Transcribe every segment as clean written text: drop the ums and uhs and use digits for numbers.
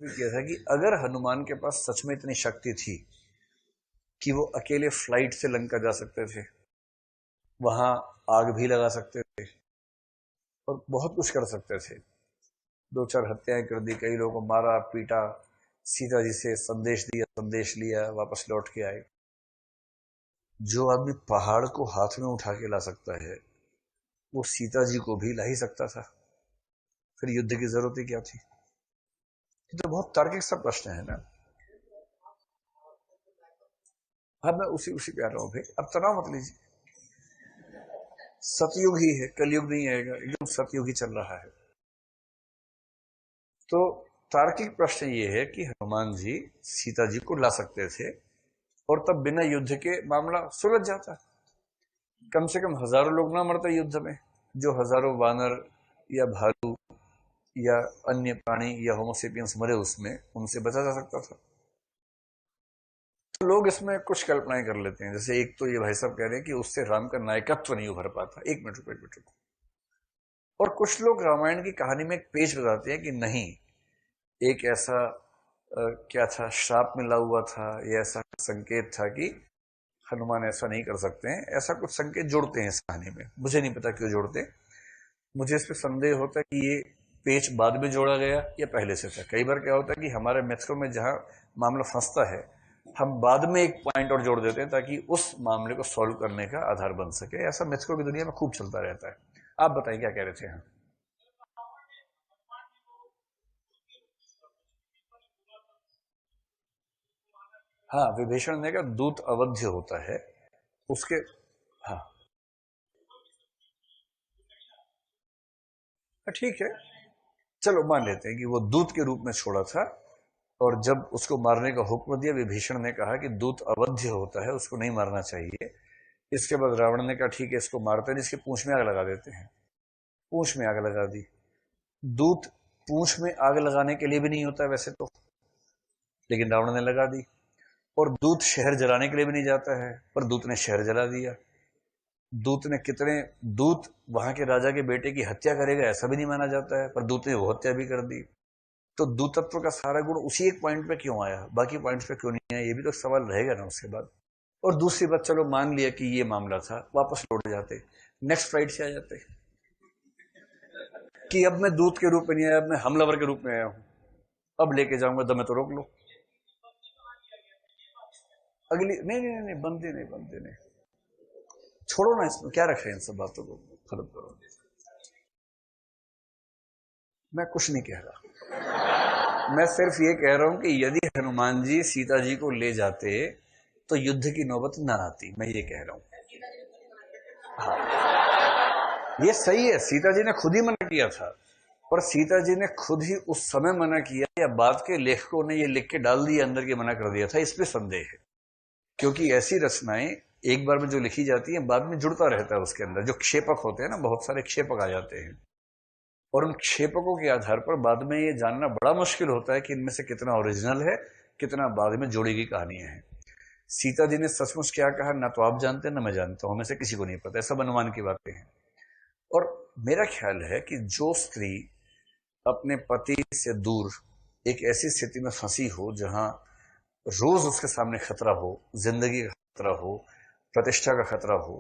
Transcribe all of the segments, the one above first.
किया था कि अगर हनुमान के पास सच में इतनी शक्ति थी कि वो अकेले फ्लाइट से लंका जा सकते थे, वहां आग भी लगा सकते थे और बहुत कुछ कर सकते थे, दो चार हत्याएं कर दी, कई लोगों को मारा पीटा, सीता जी से संदेश दिया, संदेश लिया, वापस लौट के आए। जो आदमी पहाड़ को हाथ में उठा के ला सकता है वो सीता जी को भी ला ही सकता था, फिर युद्ध की जरूरत ही क्या थी? ये तो बहुत तार्किक सा प्रश्न है ना। हाँ, मैं उसी उसी पे आ रहा हूँ भाई, अब तनाव मत लीजिए। सतयुग ही है, कलयुग नहीं आएगा, एकदम सतयुग ही चल रहा है। तो तार्किक प्रश्न ये है कि हनुमान जी सीता जी को ला सकते थे और तब बिना युद्ध के मामला सुलझ जाता। कम से कम हजारों लोग ना मरते युद्ध में, जो हजारों वानर या भालू या अन्य प्राणी या होमोसेपियंस मरे उसमें, उनसे बचा जा सकता था। तो लोग इसमें कुछ कल्पनाएं कर लेते हैं, जैसे एक तो ये भाई साहब कह रहे हैं कि उससे राम का नायकत्व नहीं उभर पाता। एक मिनट रुको, एक मिनट रुको। और कुछ लोग रामायण की कहानी में एक पेज बताते हैं कि नहीं, एक ऐसा क्या था, श्राप मिला हुआ था, या ऐसा संकेत था कि हनुमान ऐसा नहीं कर सकते हैं, ऐसा कुछ संकेत जोड़ते हैं इस कहानी में। मुझे नहीं पता क्यों जोड़ते, मुझे इस पर संदेह होता है कि ये पेच बाद में जोड़ा गया या पहले से था। कई बार क्या होता है कि हमारे मेथकों में जहां मामला फंसता है, हम बाद में एक पॉइंट और जोड़ देते हैं ताकि उस मामले को सॉल्व करने का आधार बन सके। ऐसा मेथकों की दुनिया में खूब चलता रहता है। आप बताइए क्या कह रहे थे? हाँ, विभीषण ने कहा दूत अवध्य होता है उसके। हाँ, ठीक है, चलो मान लेते हैं कि वो दूत के रूप में छोड़ा था, और जब उसको मारने का हुक्म दिया, विभीषण ने कहा कि दूत अवध्य होता है, उसको नहीं मारना चाहिए। इसके बाद रावण ने कहा ठीक है, इसको मारते हैं, इसके पूंछ में आग लगा देते हैं। पूंछ में आग लगा दी। दूत पूंछ में आग लगाने के लिए भी नहीं होता वैसे तो, लेकिन रावण ने लगा दी। और दूत शहर जलाने के लिए भी नहीं जाता है, पर दूत ने शहर जला दिया। दूत ने कितने, दूत वहां के राजा के बेटे की हत्या करेगा ऐसा भी नहीं माना जाता है, पर दूत ने वो हत्या भी कर दी। तो दूतत्व का सारा गुण उसी एक पॉइंट पे क्यों आया, बाकी पॉइंट्स पे क्यों नहीं आया? ये भी तो सवाल रहेगा ना उसके बाद। और दूसरी बात, चलो मान लिया कि ये मामला था, वापस लौट जाते, नेक्स्ट फ्लाइट से आ जाते कि अब मैं दूत के रूप में नहीं आया, अब मैं हमलावर के रूप में आया हूं, अब लेके जाऊंगा, दमे तो रोक लो। अगली नहीं नहीं नहीं, बनते नहीं, बनते नहीं। छोड़ो ना, इसमें क्या रखे इन सब बातों को, खत्म करो। मैं कुछ नहीं कह रहा, मैं सिर्फ ये कह रहा हूं कि यदि हनुमान जी सीता जी को ले जाते तो युद्ध की नौबत ना आती, मैं ये कह रहा हूं। हाँ, ये सही है, सीता जी ने खुद ही मना किया था, पर सीता जी ने खुद ही उस समय मना किया या बाद के लेखकों ने ये लिख के डाल दिया अंदर के मना कर दिया था, इस पे संदेह है। क्योंकि ऐसी रचनाएं एक बार में जो लिखी जाती हैं बाद में जुड़ता रहता है उसके अंदर, जो क्षेपक होते हैं ना, बहुत सारे क्षेपक आ जाते हैं, और उन क्षेपकों के आधार पर बाद में ये जानना बड़ा मुश्किल होता है कि इनमें से कितना ओरिजिनल है, कितना बाद में जोड़ी गई कहानियां हैं। सीता जी ने सचमुच क्या कहा ना तो आप जानते हैं ना मैं जानता हूं, में से किसी को नहीं पता, सब अनुमान की बातें हैं। और मेरा ख्याल है कि जो स्त्री अपने पति से दूर एक ऐसी स्थिति में फंसी हो जहां रोज उसके सामने खतरा हो, जिंदगी का खतरा हो, प्रतिष्ठा का खतरा हो,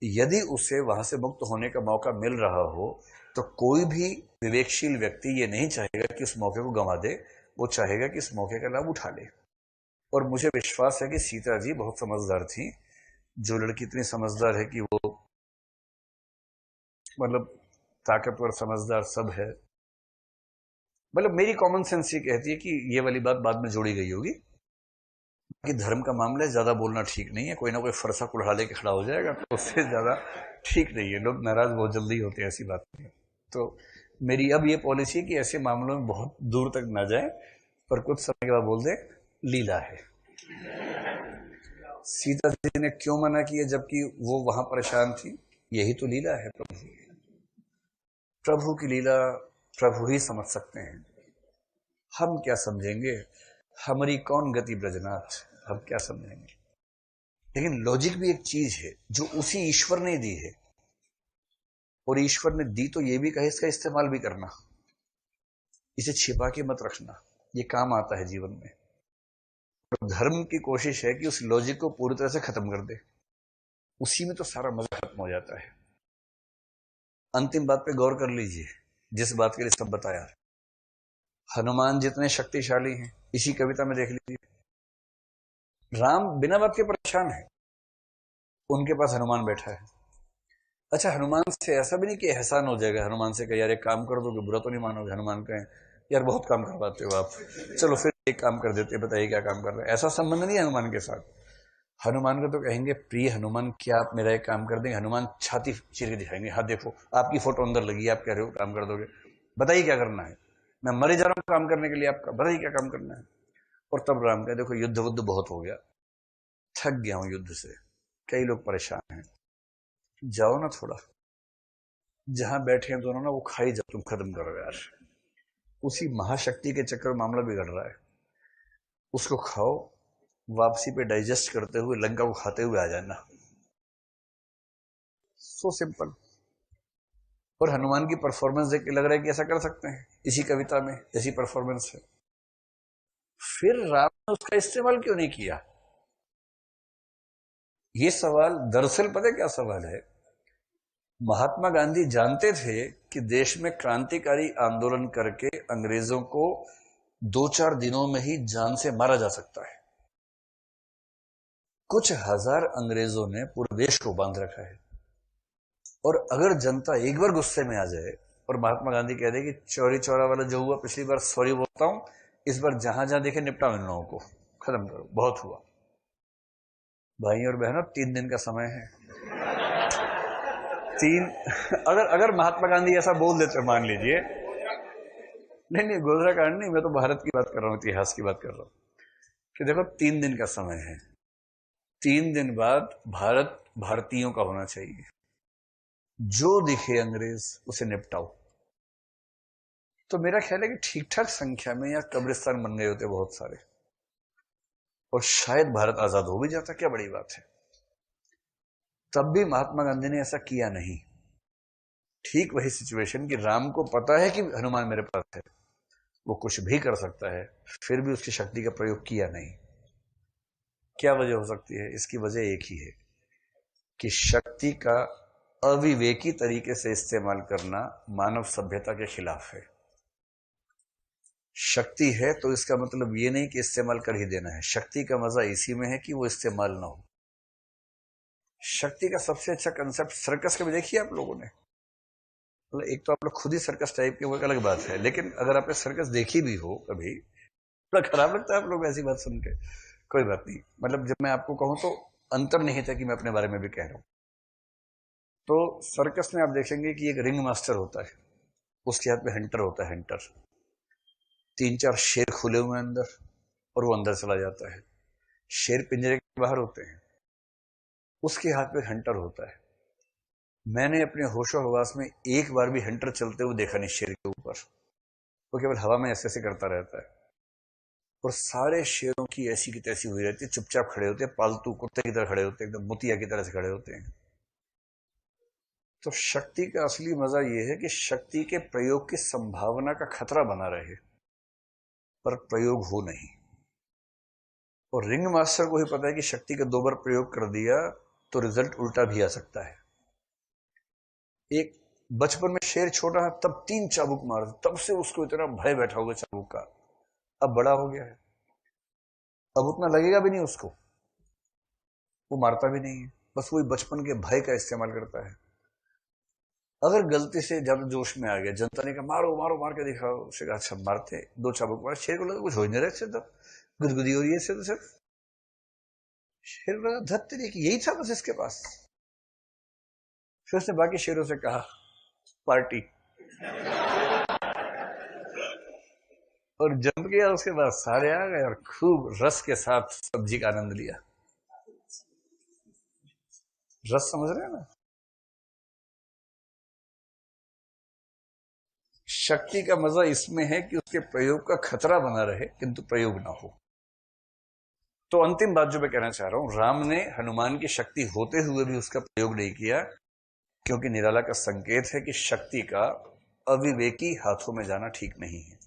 यदि उसे वहां से मुक्त होने का मौका मिल रहा हो, तो कोई भी विवेकशील व्यक्ति ये नहीं चाहेगा कि उस मौके को गंवा दे, वो चाहेगा कि इस मौके का लाभ उठा ले। और मुझे विश्वास है कि सीता जी बहुत समझदार थी। जो लड़की इतनी समझदार है कि वो, मतलब ताकतवर समझदार सब है, मतलब मेरी कॉमन सेंस ये कहती है कि ये वाली बात बाद में जोड़ी गई होगी कि धर्म का मामला है, ज्यादा बोलना ठीक नहीं है, कोई ना कोई फरसा कुल्हा लेके खड़ा हो जाएगा, तो उससे ज्यादा ठीक नहीं है, लोग नाराज बहुत जल्दी होते हैं ऐसी बात में। तो मेरी अब ये पॉलिसी है कि ऐसे मामलों में बहुत दूर तक ना जाए, पर कुछ समय के बाद बोल दे लीला है। सीता जी ने क्यों मना किया जबकि वो वहां परेशान थी? यही तो लीला है प्रभु की। प्रभु की लीला प्रभु ही समझ सकते हैं, हम क्या समझेंगे? हमारी कौन गति ब्रजनाथ, हम क्या समझेंगे? लेकिन लॉजिक भी एक चीज है जो उसी ईश्वर ने दी है, और ईश्वर ने दी तो ये भी कहे इसका इस्तेमाल भी करना, इसे छिपा के मत रखना। ये काम आता है जीवन में। और धर्म की कोशिश है कि उस लॉजिक को पूरी तरह से खत्म कर दे, उसी में तो सारा मजा खत्म हो जाता है। अंतिम बात पे गौर कर लीजिए, जिस बात के लिए सब बताया। हनुमान जितने शक्तिशाली हैं, इसी कविता में देख लीजिए, राम बिना बात के परेशान है, उनके पास हनुमान बैठा है। अच्छा, हनुमान से ऐसा भी नहीं कि एहसान हो जाएगा, हनुमान से कहे यार एक काम कर दोगे, बुरा तो नहीं मानोगे? हनुमान कहें यार बहुत काम करवाते हो आप, चलो फिर एक काम कर देते, बताइए क्या काम कर रहे हैं। ऐसा संबंध नहीं है हनुमान के साथ। हनुमान को तो कहेंगे प्रिय हनुमान, क्या आप मेरा एक काम कर देंगे? हनुमान छाती चीर के दिखाएंगे, हाँ देखो आपकी फोटो अंदर लगी है, आप कह रहे हो काम कर दोगे, बताइए क्या करना है? मैं मरे जा रहा हूं काम करने के लिए आपका, बताइए क्या काम करना है? और तब राम कहे देखो युद्ध वुद्ध बहुत हो गया, थक गया हूं युद्ध से, कई लोग परेशान हैं, जाओ ना थोड़ा, जहां बैठे हैं दोनों ना वो खाई जाओ, तुम खत्म करो यार। उसी महाशक्ति के चक्कर में मामला बिगड़ रहा है, उसको खाओ, वापसी पे डाइजेस्ट करते हुए लंका को खाते हुए आ जाना। So simple. और हनुमान की परफॉर्मेंस देख के लग रहा है कि ऐसा कर सकते हैं, इसी कविता में ऐसी परफॉर्मेंस है। फिर राम ने उसका इस्तेमाल क्यों नहीं किया? ये सवाल दरअसल पता है क्या सवाल है? महात्मा गांधी जानते थे कि देश में क्रांतिकारी आंदोलन करके अंग्रेजों को 2-4 दिनों में ही जान से मारा जा सकता है। कुछ हजार अंग्रेजों ने पूरे देश को बांध रखा है, और अगर जनता एक बार गुस्से में आ जाए और महात्मा गांधी कह दे कि चौरी चौरा वाला जो हुआ पिछली बार सॉरी बोलता हूं, इस बार जहां जहां देखे निपटा इन लोगों को, खत्म करो, बहुत हुआ। भाई और बहनों 3 दिन का समय है। अगर महात्मा गांधी ऐसा बोल देते, मान लीजिए, नहीं गोधरा कांड नहीं, मैं तो भारत की बात कर रहा हूं, इतिहास की बात कर रहा हूं, कि देखो 3 दिन का समय है, 3 दिन बाद भारत भारतीयों का होना चाहिए, जो दिखे अंग्रेज उसे निपटाओ। तो मेरा ख्याल है कि ठीक ठाक संख्या में या कब्रिस्तान बन गए होते बहुत सारे, और शायद भारत आजाद हो भी जाता, क्या बड़ी बात है। तब भी महात्मा गांधी ने ऐसा किया नहीं। ठीक वही सिचुएशन कि राम को पता है कि हनुमान मेरे पास है, वो कुछ भी कर सकता है, फिर भी उसकी शक्ति का प्रयोग किया नहीं। क्या वजह हो सकती है? इसकी वजह एक ही है कि शक्ति का अविवेकी तरीके से इस्तेमाल करना मानव सभ्यता के खिलाफ है। शक्ति है तो इसका मतलब ये नहीं कि इस्तेमाल कर ही देना है, शक्ति का मजा इसी में है कि वो इस्तेमाल ना हो। शक्ति का सबसे अच्छा कंसेप्ट सर्कस के भी देखिए आप लोगों ने, मतलब एक तो आप लोग खुद ही सर्कस टाइप के, वो एक अलग बात है, लेकिन अगर आपने सर्कस देखी भी हो कभी, बड़ा खराब लगता है आप लोग ऐसी बात सुन के। कोई बात नहीं, मतलब जब मैं आपको कहूं तो अंतर नहीं था कि मैं अपने बारे में भी कह रहा हूं। तो सर्कस में आप देखेंगे कि एक रिंग मास्टर होता है, उसके हाथ में हंटर होता है, हंटर, 3-4 शेर खुले हुए अंदर, और वो अंदर चला जाता है। शेर पिंजरे के बाहर होते हैं, उसके हाथ में हंटर होता है। मैंने अपने होशो हवास में एक बार भी हंटर चलते हुए देखा नहीं शेर के ऊपर, वो केवल हवा में ऐसे ऐसे करता रहता है, और सारे शेरों की ऐसी की तैसी हुई रहती है, चुपचाप खड़े होते हैं, पालतू कुत्ते की तरह खड़े होते हैं, एकदम मुतिया की तरह से खड़े होते हैं। तो शक्ति का असली मजा यह है कि शक्ति के प्रयोग की संभावना का खतरा बना रहे, पर प्रयोग हो नहीं। और रिंग मास्टर को ही पता है कि शक्ति का 2 बार प्रयोग कर दिया तो रिजल्ट उल्टा भी आ सकता है। एक बचपन में शेर छोटा है तब 3 चाबुक मार, तब से उसको इतना भय बैठा हुआ चाबुक का। अब बड़ा हो गया है, अब उतना लगेगा भी नहीं उसको, वो मारता भी नहीं है, बस वही बचपन के भय का इस्तेमाल करता है। अगर गलती से ज्यादा जोश में आ गया, जनता ने कहा मारो मारो, मार के दिखाओ, उसे कहा अच्छा मारते, 2 चाबुक मारे, शेर को लगा कुछ हो ही नहीं रहा इससे, तो गुदगुदी हो रही है इससे तो सिर्फ। शेर को लगा धत देखिए यही था बस इसके पास। फिर उसने बाकी शेरों से कहा पार्टी, और जम गया। उसके बाद सारे आ गए और खूब रस के साथ सब्जी का आनंद लिया। रस समझ रहे हैं ना? शक्ति का मजा इसमें है कि उसके प्रयोग का खतरा बना रहे किंतु प्रयोग ना हो। तो अंतिम बात जो मैं कहना चाह रहा हूं, राम ने हनुमान की शक्ति होते हुए भी उसका प्रयोग नहीं किया, क्योंकि निराला का संकेत है कि शक्ति का अविवेकी हाथों में जाना ठीक नहीं है।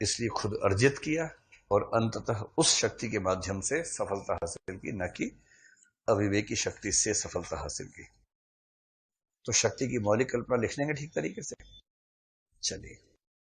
इसलिए खुद अर्जित किया और अंततः उस शक्ति के माध्यम से सफलता हासिल की, न कि अविवेकी शक्ति से सफलता हासिल की। तो शक्ति की मौलिक कल्पना लिख लेंगे ठीक तरीके से। चलिए।